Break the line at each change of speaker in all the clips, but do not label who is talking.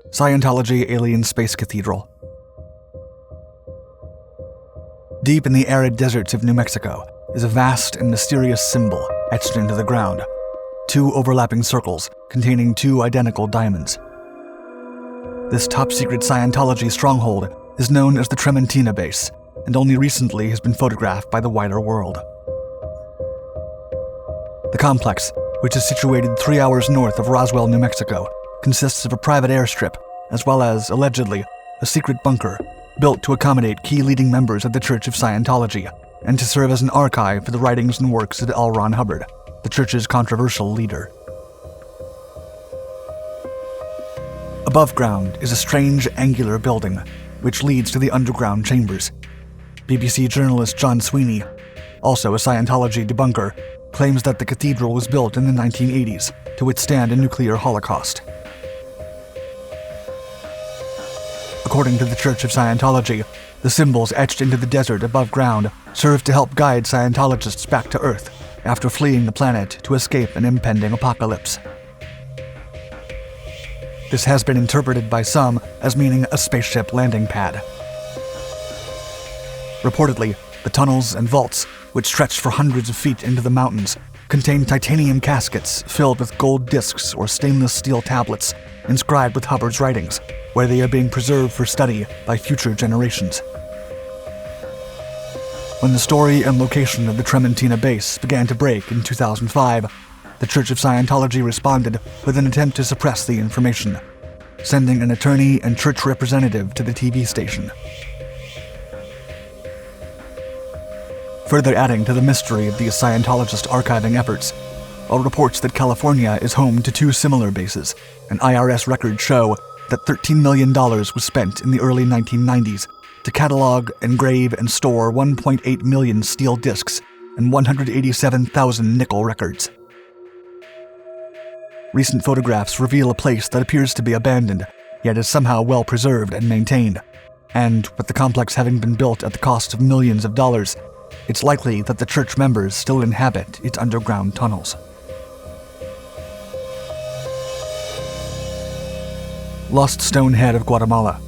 Scientology Alien Space Cathedral. Deep in the arid deserts of New Mexico is a vast and mysterious symbol etched into the ground, 2 overlapping circles containing 2 identical diamonds. This top-secret Scientology stronghold is known as the Trementina Base, and only recently has been photographed by the wider world. The complex, which is situated 3 hours north of Roswell, New Mexico, consists of a private airstrip, as well as, allegedly, a secret bunker built to accommodate key leading members of the Church of Scientology and to serve as an archive for the writings and works of L. Ron Hubbard, the church's controversial leader. Above ground is a strange angular building, which leads to the underground chambers. BBC journalist John Sweeney, also a Scientology debunker, claims that the cathedral was built in the 1980s to withstand a nuclear holocaust. According to the Church of Scientology, the symbols etched into the desert above ground serve to help guide Scientologists back to Earth after fleeing the planet to escape an impending apocalypse. This has been interpreted by some as meaning a spaceship landing pad. Reportedly, the tunnels and vaults, which stretch for hundreds of feet into the mountains, contain titanium caskets filled with gold discs or stainless steel tablets inscribed with Hubbard's writings, where they are being preserved for study by future generations. When the story and location of the Trementina base began to break in 2005, the Church of Scientology responded with an attempt to suppress the information, sending an attorney and church representative to the TV station. Further adding to the mystery of these Scientologist archiving efforts are reports that California is home to 2 similar bases, and IRS records show that $13 million was spent in the early 1990s to catalog, engrave, and store 1.8 million steel discs and 187,000 nickel records. Recent photographs reveal a place that appears to be abandoned, yet is somehow well preserved and maintained, and with the complex having been built at the cost of millions of dollars, it's likely that the church members still inhabit its underground tunnels. Lost Stone Head of Guatemala.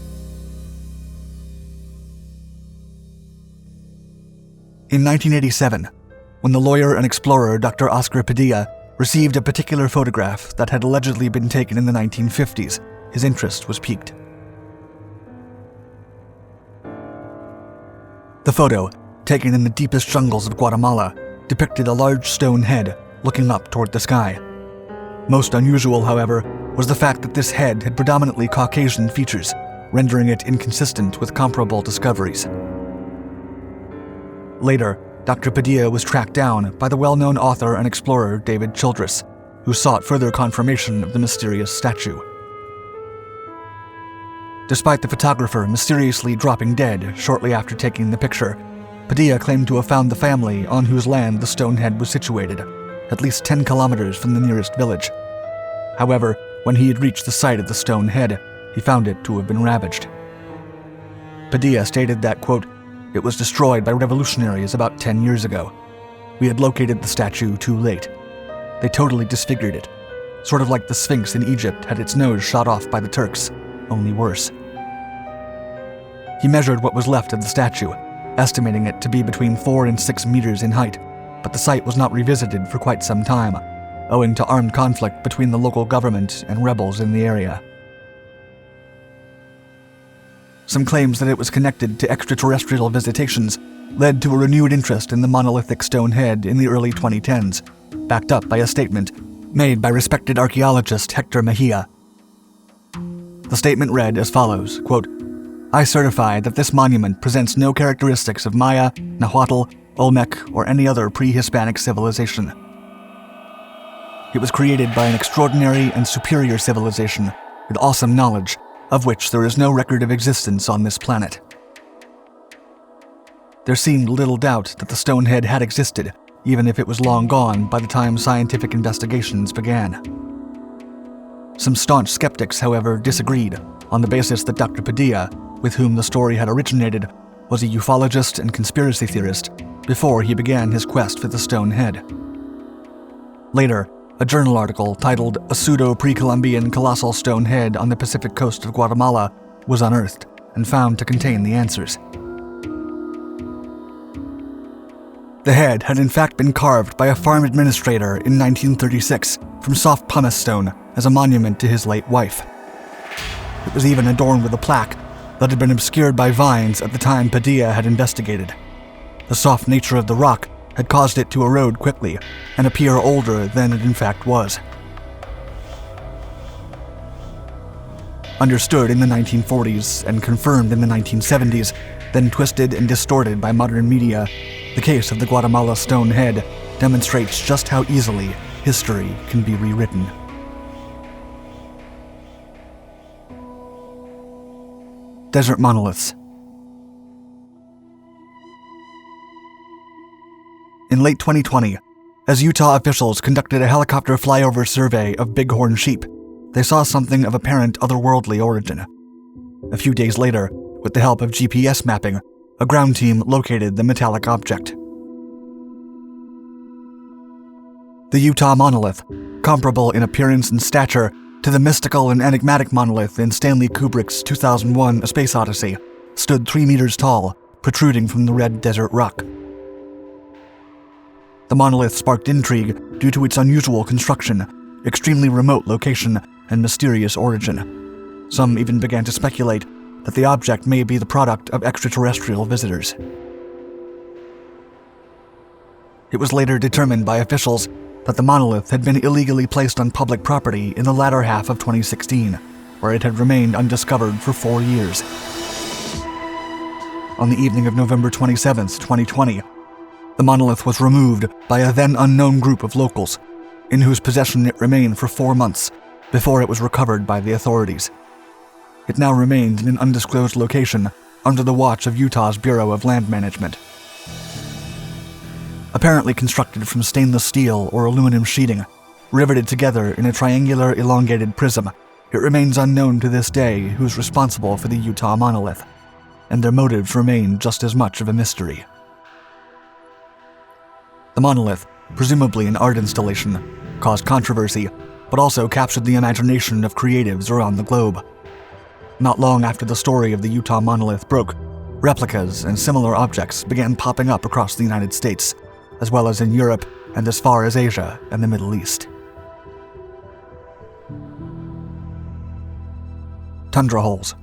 In 1987, when the lawyer and explorer Dr. Oscar Padilla received a particular photograph that had allegedly been taken in the 1950s, his interest was piqued. The photo, taken in the deepest jungles of Guatemala, depicted a large stone head looking up toward the sky. Most unusual, however, was the fact that this head had predominantly Caucasian features, rendering it inconsistent with comparable discoveries. Later, Dr. Padilla was tracked down by the well-known author and explorer David Childress, who sought further confirmation of the mysterious statue. Despite the photographer mysteriously dropping dead shortly after taking the picture, Padilla claimed to have found the family on whose land the stone head was situated, at least 10 kilometers from the nearest village. However, when he had reached the site of the stone head, he found it to have been ravaged. Padilla stated that, quote, "It was destroyed by revolutionaries about 10 years ago. We had located the statue too late. They totally disfigured it, sort of like the Sphinx in Egypt had its nose shot off by the Turks, only worse." He measured what was left of the statue, estimating it to be between 4 and 6 meters in height, but the site was not revisited for quite some time, owing to armed conflict between the local government and rebels in the area. Some claims that it was connected to extraterrestrial visitations led to a renewed interest in the monolithic stone head in the early 2010s, backed up by a statement made by respected archaeologist Hector Mejia. The statement read as follows, quote, "I certify that this monument presents no characteristics of Maya, Nahuatl, Olmec, or any other pre-Hispanic civilization. It was created by an extraordinary and superior civilization with awesome knowledge, of which there is no record of existence on this planet." There seemed little doubt that the stone head had existed, even if it was long gone by the time scientific investigations began. Some staunch skeptics, however, disagreed on the basis that Dr. Padilla, with whom the story had originated, was a ufologist and conspiracy theorist before he began his quest for the stone head. Later, a journal article titled "A Pseudo-Pre-Columbian Colossal Stone Head on the Pacific Coast of Guatemala" was unearthed and found to contain the answers. The head had in fact been carved by a farm administrator in 1936 from soft pumice stone as a monument to his late wife. It was even adorned with a plaque that had been obscured by vines at the time Padilla had investigated. The soft nature of the rock had caused it to erode quickly and appear older than it in fact was. Understood in the 1940s and confirmed in the 1970s, then twisted and distorted by modern media, the case of the Guatemala stone head demonstrates just how easily history can be rewritten. Desert monoliths. In late 2020, as Utah officials conducted a helicopter flyover survey of bighorn sheep, they saw something of apparent otherworldly origin. A few days later, with the help of GPS mapping, a ground team located the metallic object. The Utah monolith, comparable in appearance and stature to the mystical and enigmatic monolith in Stanley Kubrick's 2001 A Space Odyssey, stood 3 meters tall, protruding from the red desert rock. The monolith sparked intrigue due to its unusual construction, extremely remote location, and mysterious origin. Some even began to speculate that the object may be the product of extraterrestrial visitors. It was later determined by officials that the monolith had been illegally placed on public property in the latter half of 2016, where it had remained undiscovered for 4 years. On the evening of November 27, 2020, the monolith was removed by a then unknown group of locals, in whose possession it remained for 4 months before it was recovered by the authorities. It now remains in an undisclosed location under the watch of Utah's Bureau of Land Management. Apparently constructed from stainless steel or aluminum sheeting, riveted together in a triangular elongated prism, it remains unknown to this day who's responsible for the Utah monolith, and their motives remain just as much of a mystery. The monolith, presumably an art installation, caused controversy, but also captured the imagination of creatives around the globe. Not long after the story of the Utah monolith broke, replicas and similar objects began popping up across the United States, as well as in Europe and as far as Asia and the Middle East. Tundra holes.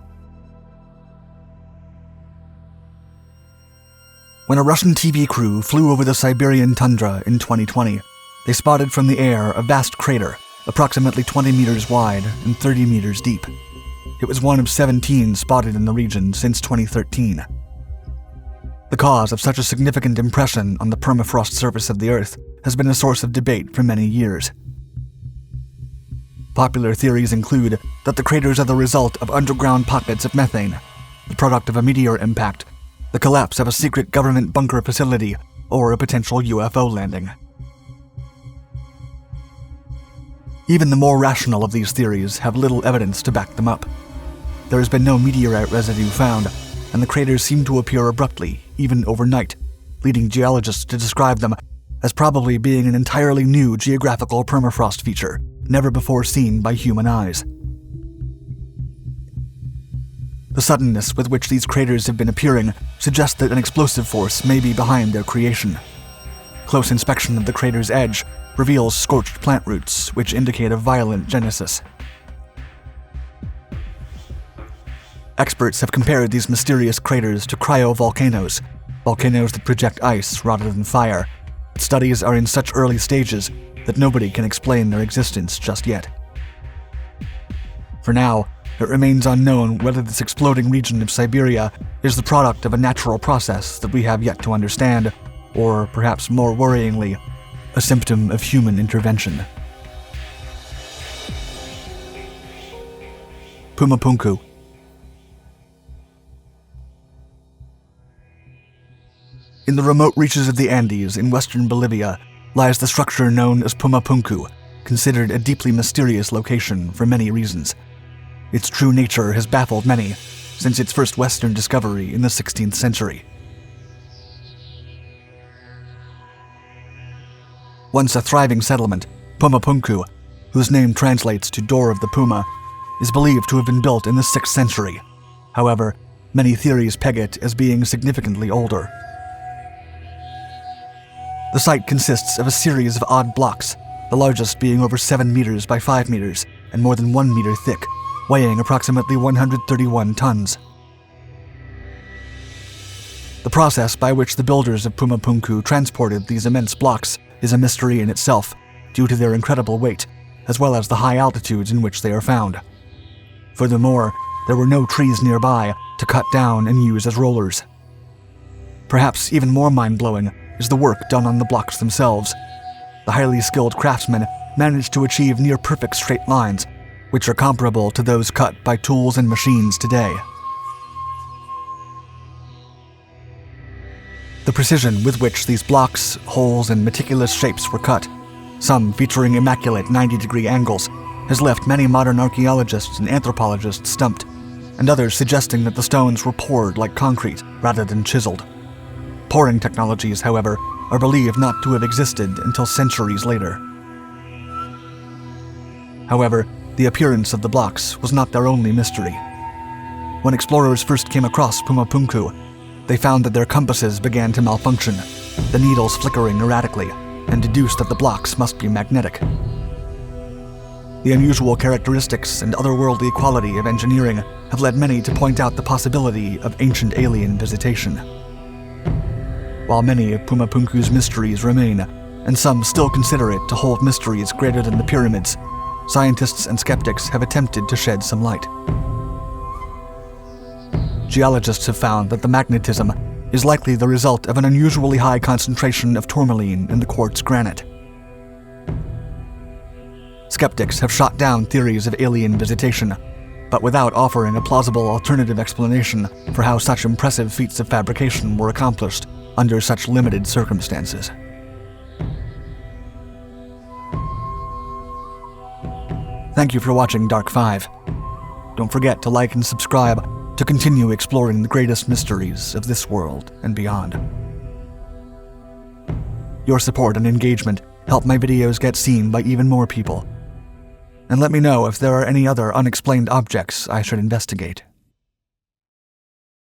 When a Russian TV crew flew over the Siberian tundra in 2020, they spotted from the air a vast crater, approximately 20 meters wide and 30 meters deep. It was one of 17 spotted in the region since 2013. The cause of such a significant impression on the permafrost surface of the Earth has been a source of debate for many years. Popular theories include that the craters are the result of underground pockets of methane, the product of a meteor impact, the collapse of a secret government bunker facility, or a potential UFO landing. Even the more rational of these theories have little evidence to back them up. There has been no meteorite residue found, and the craters seem to appear abruptly, even overnight, leading geologists to describe them as probably being an entirely new geographical permafrost feature, never before seen by human eyes. The suddenness with which these craters have been appearing suggests that an explosive force may be behind their creation. Close inspection of the crater's edge reveals scorched plant roots, which indicate a violent genesis. Experts have compared these mysterious craters to cryovolcanoes, volcanoes that project ice rather than fire. Studies are in such early stages that nobody can explain their existence just yet. For now, it remains unknown whether this exploding region of Siberia is the product of a natural process that we have yet to understand, or perhaps more worryingly, a symptom of human intervention. Pumapunku. In the remote reaches of the Andes in western Bolivia lies the structure known as Pumapunku, considered a deeply mysterious location for many reasons. Its true nature has baffled many since its first Western discovery in the 16th century. Once a thriving settlement, Pumapunku, whose name translates to Door of the Puma, is believed to have been built in the 6th century. However, many theories peg it as being significantly older. The site consists of a series of odd blocks, the largest being over 7 meters by 5 meters and more than 1 meter thick, weighing approximately 131 tons. The process by which the builders of Pumapunku transported these immense blocks is a mystery in itself, due to their incredible weight, as well as the high altitudes in which they are found. Furthermore, there were no trees nearby to cut down and use as rollers. Perhaps even more mind-blowing is the work done on the blocks themselves. The highly skilled craftsmen managed to achieve near-perfect straight lines, which are comparable to those cut by tools and machines today. The precision with which these blocks, holes, and meticulous shapes were cut, some featuring immaculate 90-degree angles, has left many modern archaeologists and anthropologists stumped, and others suggesting that the stones were poured like concrete rather than chiseled. Pouring technologies, however, are believed not to have existed until centuries later. However, the appearance of the blocks was not their only mystery. When explorers first came across Pumapunku, they found that their compasses began to malfunction, the needles flickering erratically, and deduced that the blocks must be magnetic. The unusual characteristics and otherworldly quality of engineering have led many to point out the possibility of ancient alien visitation. While many of Pumapunku's mysteries remain, and some still consider it to hold mysteries greater than the pyramids, scientists and skeptics have attempted to shed some light. Geologists have found that the magnetism is likely the result of an unusually high concentration of tourmaline in the quartz granite. Skeptics have shot down theories of alien visitation, but without offering a plausible alternative explanation for how such impressive feats of fabrication were accomplished under such limited circumstances. Thank you for watching Dark 5. Don't forget to like and subscribe to continue exploring the greatest mysteries of this world and beyond. Your support and engagement help my videos get seen by even more people. And let me know if there are any other unexplained objects I should investigate.